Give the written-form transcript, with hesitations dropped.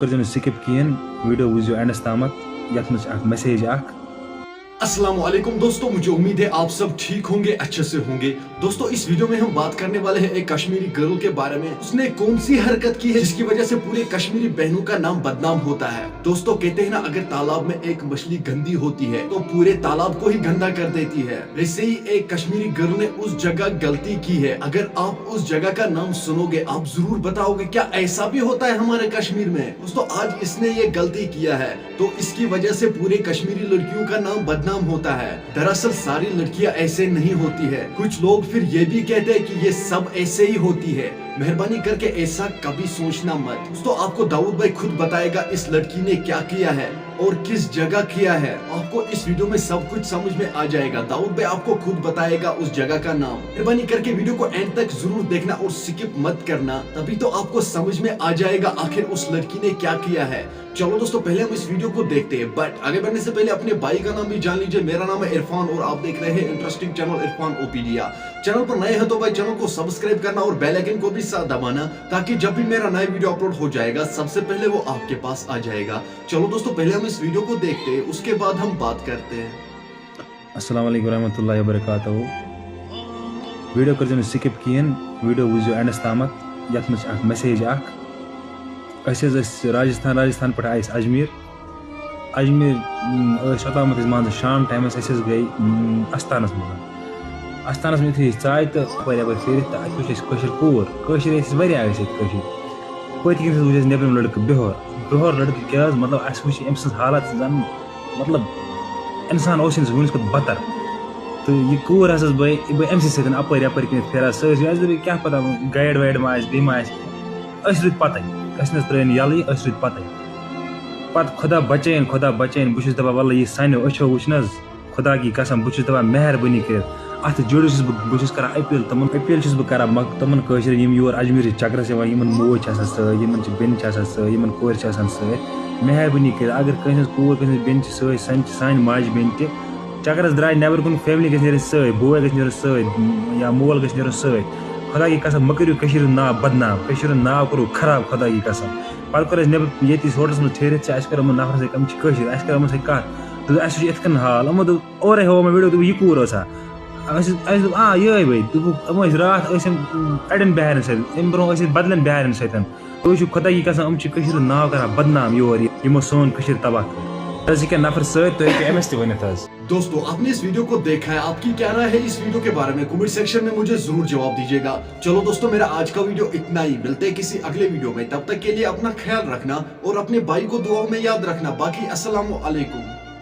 कर स्किप किन video वुझो Indus Tamat यथ मज मैसेज अस्सलाम वालेकुम दोस्तों, मुझे उम्मीद है आप सब ठीक होंगे, अच्छे से होंगे। दोस्तों इस वीडियो में हम बात करने वाले हैं एक कश्मीरी गर्ल के बारे में। उसने कौन सी हरकत की है जिसकी वजह से पूरे कश्मीरी बहनों का नाम बदनाम होता है। दोस्तों कहते हैं ना, अगर तालाब में एक मछली गंदी होती है तो पूरे तालाब को ही गंदा कर देती है। वैसे ही एक कश्मीरी गर्ल ने उस जगह गलती की है। अगर आप उस जगह का नाम सुनोगे आप जरूर बताओगे क्या ऐसा भी होता है हमारे कश्मीर में। दोस्तों आज इसने ये गलती किया है तो इसकी वजह से पूरे कश्मीरी लड़कियों का नाम बदनाम होता है। दरअसल सारी लड़कियां ऐसे नहीं होती है। कुछ लोग फिर ये भी कहते हैं कि ये सब ऐसे ही होती है। मेहरबानी करके ऐसा कभी सोचना मत। दोस्तों आपको दाऊद भाई खुद बताएगा इस लड़की ने क्या किया है और किस जगह किया है। आपको इस वीडियो में सब कुछ समझ में आ जाएगा। दाऊद भाई आपको खुद बताएगा उस जगह का नाम। मेहरबानी करके वीडियो को एंड तक जरूर देखना और स्किप मत करना, तभी तो आपको समझ में आ जाएगा आखिर उस लड़की ने क्या किया है। चलो दोस्तों पहले हम इस वीडियो को देखते हैं, बट आगे बढ़ने से पहले अपने भाई का नाम भी जान लीजिए। मेरा नाम है इरफान और आप देख रहे हैं इंटरेस्टिंग चैनल इरफान ओपीडिया। चैनल पर नए हैं तो भाई चैनल को सब्सक्राइब करना और बेल आइकन को भी साथ दबाना, ताकि जब भी मेरा नया वीडियो अपलोड हो जाएगा सबसे पहले वो आपके पास आ जाएगा। चलो दोस्तों पहले हम इस वीडियो को देखते हैं, उसके बाद हम बात करते हैं। अस्सलाम वालेकुम रहमतुल्लाहि व बरकातहू। वीडियो कर स्किप किन वीडियो वुझो एंडस तामत यथ मज मैसेज राजस्थान पे आए अजमेर ओतामत मान शाम टाइम गई अस्तानस में यूँ चाय तो अपर फिर फिर कूर पत किन नबरम लड़क बिहोर लड़क क्या मतलब अस वो अम हालत जन मतलब इंसान वस बतर तो यह कूर हस बह अमस सत अपर यपर कन फिर सर क्या पता गाइड वाइड मा रुद पत त्रन यल रुद पत खुदा बचैन बहुत दपा वल यह सानो अच्छो वुन खुदा की कसम बहुत दपा मेहरबानी कर अत जुड़स बहुत कर अपील अपील कर तमन योर अजमेर चक्करस मोज बेन सन कोर मेहरबानी कर अगर कोर बेन सान माज बेन चक्करस द्राय नबर कुन फैमिली गई बोय गई या मोल गई खुदा की कसम मह करो नाव बदनाम नाव करो खराब खुदा की कसम पत कर नबर ये होटलस में ठहरित कर नफर सत कत इथ हाल यमो और हो वीडियो यह कूर ये भाई रात अड़न बहरन सम ब्रो बदलन बहरन सत तो खुदा की कसम नाव कर बदनाम योर यमो सोन तबाह कर नफर समस वन। दोस्तों आपने इस वीडियो को देखा है, आपकी क्या राय है इस वीडियो के बारे में कमेंट सेक्शन में मुझे जरूर जवाब दीजिएगा। चलो दोस्तों मेरा आज का वीडियो इतना ही, मिलते हैं किसी अगले वीडियो में। तब तक के लिए अपना ख्याल रखना और अपने भाई को दुआओं में याद रखना। बाकी अस्सलाम वालेकुम।